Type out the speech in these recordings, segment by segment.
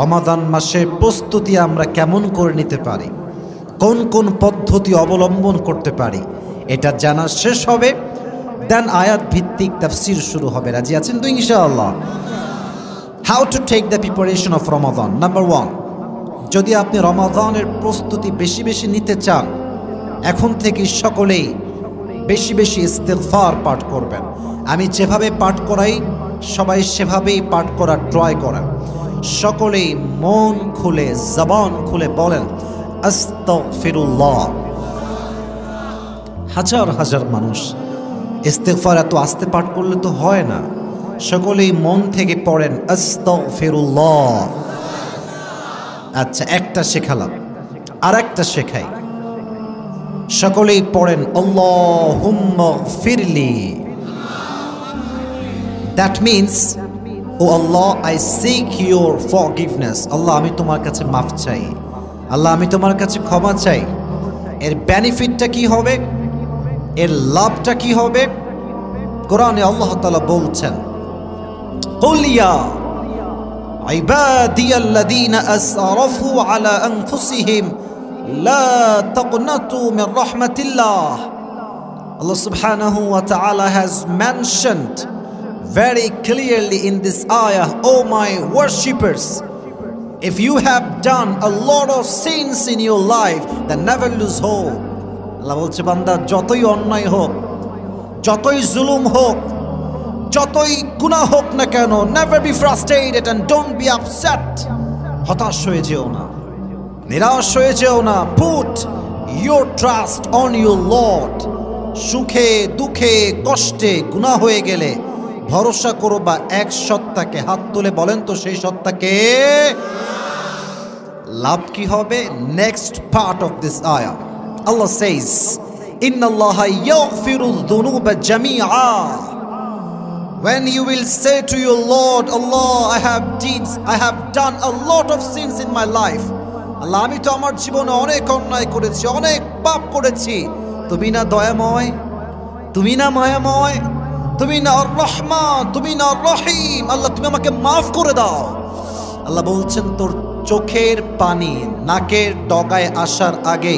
রমাদান মাসে প্রস্তুতি আমরা কেমন করে নিতে পারি, কোন কোন পদ্ধতি অবলম্বন করতে পারি, এটা জানা শেষ হবে, দেন আয়াত ভিত্তিক তাফসীর শুরু হবে। রাজি আছেন তো ইনশাআল্লাহ? How to take the preparation of Ramadan. Number 1, যদি আপনি রমাদানের প্রস্তুতি বেশি বেশি নিতে চান, এখন থেকে সকলেই বেশি বেশি ইস্তিগফার পাঠ করবেন। আমি যেভাবে পাঠ করাই সবাই সেভাবেই পাঠ করার ট্রাই করেন। সকলেই মন খুলে জবান খুলে বলেন আস্তাগফিরুল্লাহ। হাজার হাজার মানুষ ইস্তিগফার এত আস্তে পাঠ করলে তো হয় না। সকলেই মন থেকে পড়েন আস্তাগফিরুল্লাহ। আচ্ছা, একটা শেখালাম, আর একটা শেখাই। সকলেই পড়েন আল্লাহুম্মা গফিরলি। That means, O Allah, I seek your forgiveness. Allah, আমি তোমার কাছে মাফ চাই। আল্লাহ, আমি তোমার কাছে ক্ষমা চাই। এর বেনিফিটটা কি হবে, এর লাভটা কি হবে? কোরআনে আল্লাহ তাআলা বলছেন, কুল ইয়া ইবাদিয়াল্লাযীনা আসরাফু আলা আনফুসিহিম লা তাকনাতু Mir রাহমাতিল্লাহ। Allah subhanahu wa ta'ala has mentioned very clearly in this ayah, oh my worshippers, if you have done a lot of sins in your life, then never lose hope. Allah বলছে, বান্দা, যতই অন্যায় হোক, যতই জুলুম হোক, যতই গুনাহ হোক না কেন, never be frustrated and don't be upset. হতাশ হয়ে যেও না, নিরাশ হয়ে যেও না। Put your trust on your Lord. সুখে দুঃখে কষ্টে গুনাহ হয়ে গেলে ভরসা করো বা এক সত্তাকে। হাত তুলে বলেন তো সেই সত্তাকে। লাভ কি হবে? নেক্সট পার্ট অফ দিস আয়াহ, Allah says, innallaha yaghfiru dhunuba jami'a. When you will say to your Lord, Allah, I have done a lot of sins in my life. আল্লাহ, আমি তো আমার জীবনে অনেক অন্যায় করেছি, অনেক পাপ করেছি। তুমি না দয়াময়, তুমি না মায়াময়, তুমি না আর রহমান, তুমি না আর রহিম। আল্লাহ, তুমি আমাকে মাফ করে দাও। আল্লাহ বলছেন, তোর চোখের পানি নাকের ডগায় আসার আগে,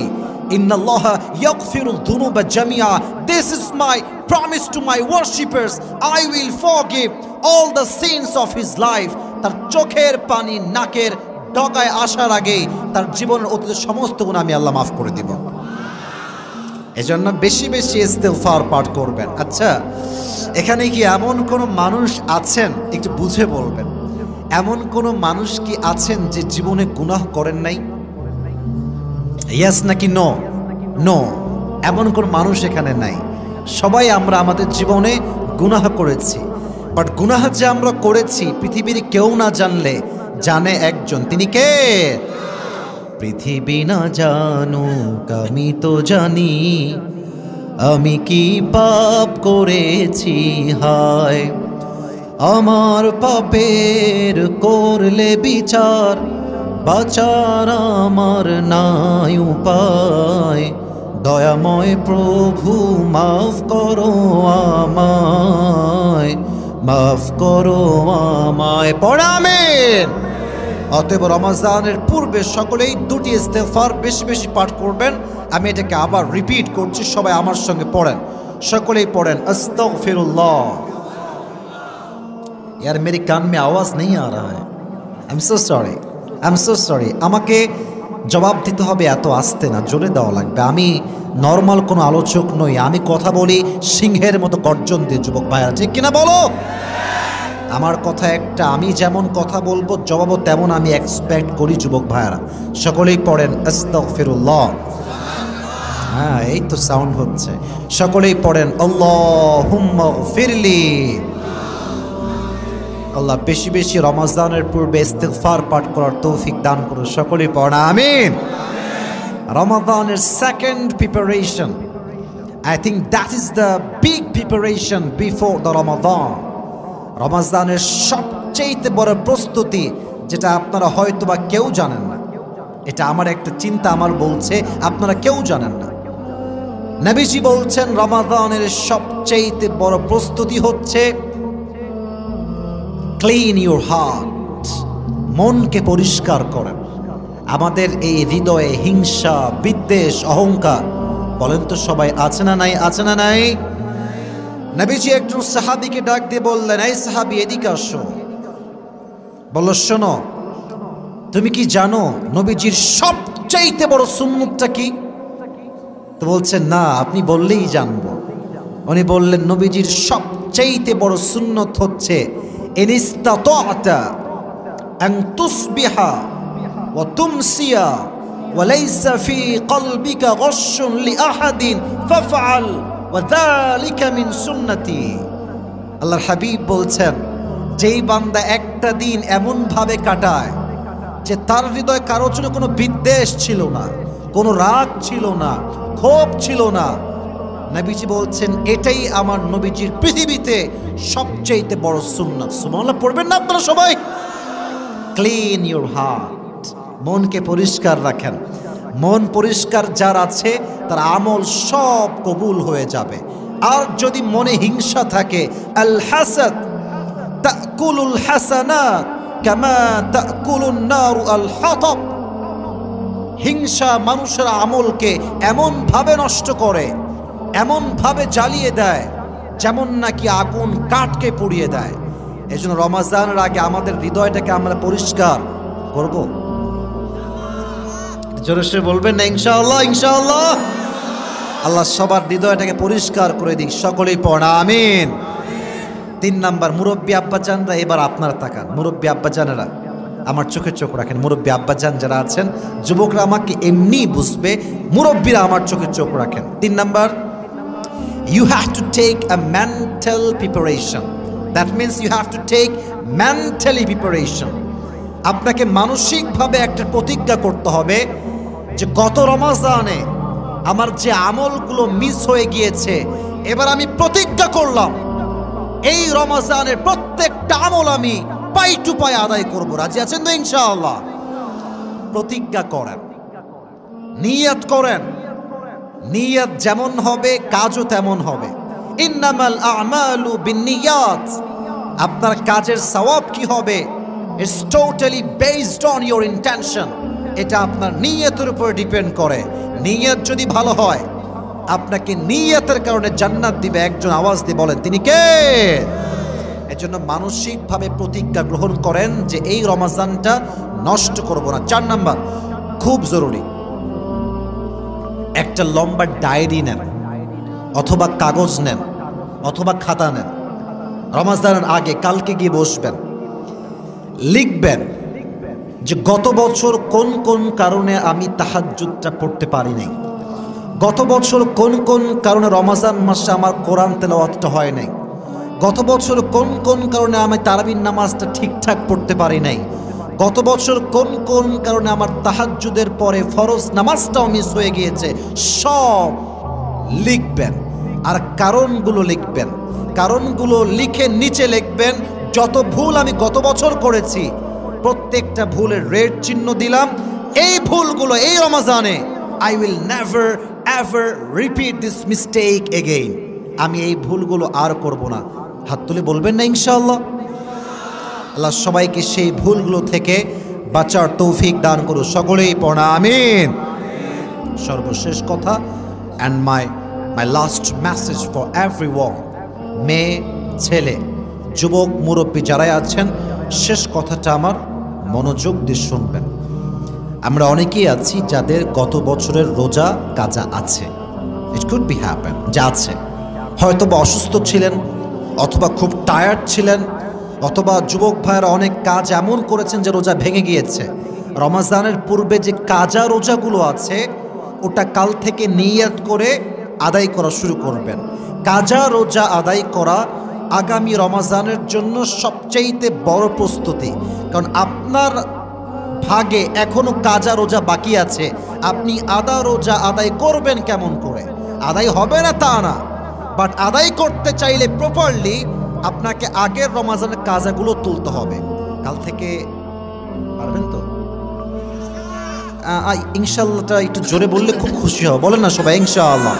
ইন্নাল্লাহা ইয়াগফিরুয যুনুবা জামিআ, this is my promise to my worshippers, I will forgive all the sins of his life. তার চোখের পানি নাকের ডগায় আসার আগে তার জীবনের অতীতের সমস্ত গুনাহ আমি আল্লাহ মাফ করে দিব। এজন্য বেশি বেশি ইস্তিগফার পাঠ করবেন। আচ্ছা, এখানে কি এমন কোন মানুষ আছেন, একটু বুঝে বলবেন, এমন কোন মানুষ কি আছেন যে জীবনে গুনাহ করেন নাই? ইয়েস নাকি নো? নো, এমন কোন মানুষ এখানে নাই। সবাই আমরা আমাদের জীবনে গুনাহ করেছি, বাট গুনাহ যে আমরা করেছি পৃথিবীর কেউ না জানলে জানে একজন, তিনি কে? পৃথিবী না জানুক, আমি তো জানি আমি কি পাপ করেছি। হায়, আমার পাপের করলে বিচার, বাঁচার আমার নাই উপায়। দয়াময় প্রভু, মাফ করো আমায়, মাফ করো আমায়। পড়া আমিন। অতএব রমজানের পূর্বে সকলেই দুটি ইস্তিগফার বেশি বেশি পাঠ করবেন। আমি এটাকে আবার রিপিট করছি, সবাই আমার সঙ্গে পড়েন। সকলেই পড়েন আস্তাগফিরুল্লাহ। यार मेरे कान में आवाज नहीं आ रहा है, आई एम सो सॉरी। আমাকে জবাব দিতে হবে, এত আস্তে না, জোরে দেওয়া লাগবে। আমি নর্মাল কোনো আলোচক নই, আমি কথা বলি সিংহের মতো গর্জন দিয়ে। যুবক ভাইরা, ঠিক কিনা বলো? আমার কথা একটা, আমি যেমন কথা বলবো জবাবও তেমন আমি এক্সপেক্ট করি। যুবক ভাইরা, সকলেই পড়েন আস্তাগফিরুল্লাহ। হ্যাঁ, এই তো সাউন্ড হচ্ছে। সকলেই পড়েন আল্লাহুম্মা গফিরলি। আল্লাহ বেশি বেশি রমজানের পূর্বে ইস্তিগফার পাঠ করার তৌফিক দান করুন। সকলেই পড়েন আমিন। রমাদানের second preparation, I think that is the big preparation before the Ramadan. রমজানের সবচেয়ে বড় প্রস্তুতি, যেটা আপনারা হয়তো বা কেউ জানেন না, এটা আমার একটা চিন্তা আমার বলছে আপনারা কেউ জানেন না। নবীজি বলছেন রমাদানের সবচেয়ে বড় প্রস্তুতি হচ্ছে ক্লিন ইউর হার্ট, মনকে পরিষ্কার করেন। আমাদের এই হৃদয়ে হিংসা, বিদ্বেষ, অহংকার বলেন তো সবাই আছে না নাই? আছে না নাই? নবীজি একজন সাহাবীকে ডাক দিয়ে বললেন, এই সাহাবী এদিকে আসো। বলল, শোনো, তুমি কি জানো নবীজির সবচাইতে বড় সুন্নতটা কি? তো বলছেন, না, আপনি বললেই জানবো। উনি বললেন, নবীজির সবচাইতে বড় সুন্নত হচ্ছে ইনিস্তাতা'তা আন তুসবিহা ওয়া তুমসিয়া ওয়া লাইসা ফি কলবিকা গশশুন লিআহাদিন ফাফআল ওয়া যালিকা মিন সুন্নতি। আল্লাহর হাবিব বলছেন, যেই বান্দা একটা দিন এমন ভাবে কাটায় যে তার হৃদয়ে কারোর জন্য কোনো বিদ্বেষ ছিল না, কোনো রাগ ছিল না, ক্ষোভ ছিল না, নবীজি বলছেন এটাই আমার নবীজির পৃথিবীতে সবচেয়ে বড় সুন্নাত। সুবহানাল্লাহ পড়বেন না আপনারা সবাই? ক্লিন ইউর হার্ট, মনকে পরিষ্কার রাখেন। মন পরিষ্কার যার আছে তার আমল সব কবুল হয়ে যাবে। আর যদি মনে হিংসা থাকে, আল হাসাদ তাকুলুল হাসানাত কামা তাকুলুন নারু আল হাতাব, হিংসা মানুষের আমলকে এমন ভাবে নষ্ট করে, এমন ভাবে জ্বালিয়ে দেয়, যেমন নাকি আগুন কাঠকে পুড়িয়ে দেয়। এই জন্য রমজানের আগে আমাদের হৃদয়টাকে আমরা পরিষ্কার করব। জোরে সে বলবেন না ইনশাআল্লাহ? ইনশাআল্লাহ। আল্লাহ সবার হৃদয়টাকে পরিষ্কার করে দিক। সকলেই পড়া আমিন। 3 নাম্বার, মুরব্বী আব্বাজানরা, এবার আপনারা তাকান। মুরব্বী আব্বাজানেরা আমার চোখে চোখ রাখেন। মুরব্বী আব্বাজান যারা আছেন, যুবকরা আমাকে এমনি বুঝবে, মুরব্বীরা আমার চোখে চোখ রাখেন। 3 number, you have to take a mental preparation. That means you have to take mentally preparation. আপনাকে মানসিকভাবে একটা প্রতিজ্ঞা করতে হবে যে গত রমজানে আমার যে আমলগুলো মিস হয়ে গিয়েছে, এবার আমি প্রতিজ্ঞা করলাম এই রমজানের প্রত্যেকটা আমল আমি পাই টু পাই আদায় করব। রাজি আছেন তো ইনশাআল্লাহ? প্রতিজ্ঞা করেন, নিয়ত করেন। নিয়ত যেমন হবে কাজও তেমন হবে। ইন্নামাল আমালু বিন্নিয়াত, আপনার কাজের সওয়াব কি হবে, it's totally based on your intention. এটা আপনার নিয়তের উপর ডিপেন্ড করে। নিয়ত যদি ভালো হয়, আপনাকে নিয়তের কারণে জান্নাত দিবে। একজন আওয়াজ দিয়ে বলেন, তিনি কে? এজন্য মানসিকভাবে প্রতিজ্ঞা গ্রহণ করেন যে এই রমজানটা নষ্ট করব না। 4 নাম্বার, খুব জরুরি, একটা লম্বা ডায়েরি নেন, অথবা কাগজ নেন, অথবা খাতা নেন। রমজানের আগে কালকে গিয়ে বসবেন, লিখবেন যে গত বছর কোন কোন কারণে আমি তাহাজ্জুদটা পড়তে পারি নাই, গত বছর কোন কোন কারণে রমজান মাসে আমার কোরআন তেলাওয়াতটা হয় নাই, গত বছর কোন কোন কারণে আমি তারাবির নামাজটা ঠিকঠাক পড়তে পারি নাই, গত বছর কোন কোন কারণে আমার তাহাজ্জুদের পরে ফরজ নামাজটাও মিস হয়ে গিয়েছে। সব লিখবেন আর কারণগুলো লিখবেন। কারণগুলো লিখে নিচে লিখবেন যত ভুল আমি গত বছর করেছি প্রত্যেকটা ভুলের রেড চিহ্ন দিলাম। এই ভুলগুলো এই রমজানে I will never ever repeat this mistake again. আমি এই ভুলগুলো আর করব না। হাত তুলে বলবেন না ইনশাআল্লাহ? আল্লাহ সবাইকে সেই ভুলগুলো থেকে বাঁচার তৌফিক দান করুন। সকলেই পড়া আমিন। সর্বশেষ কথা, and my last message for everyone, মেয়ে, ছেলে, যুবক, মুরব্বী যারাই আছেন, শেষ কথাটা আমার মনোযোগ দিয়ে শুনবেন। আমরা অনেকেই আছি যাদের গত বছরের রোজা কাজা আছে। ইট কুড বি হ্যাপেন, যা আছে, হয়তো বা অসুস্থ ছিলেন, অথবা খুব টায়ার্ড ছিলেন, অথবা যুবক ভাইয়েরা অনেক কাজ এমন করেছেন যে রোজা ভেঙে গিয়েছে। রমজানের পূর্বে যে কাজা রোজাগুলো আছে ওটা কাল থেকে নিয়ত করে আদায় করা শুরু করবেন। কাজা রোজা আদায় করা আগামী রমজানের জন্য সবচাইতে বড় প্রস্তুতি। কারণ আপনার ভাগে এখনো কাজা রোজা বাকি আছে। আপনি আদা রোজা আদায় করবেন কেমন করে? আদায় হবে না তা না, বাট আদায় করতে চাইলে প্রপারলি আপনাকে আগের রমজানের কাজাগুলো তুলতে হবে। কাল থেকে পারবেন তো? ইনশাআল্লাহটা একটু জোরে বললে খুব খুশি হব। বলেন না সবাই ইনশাআল্লাহ?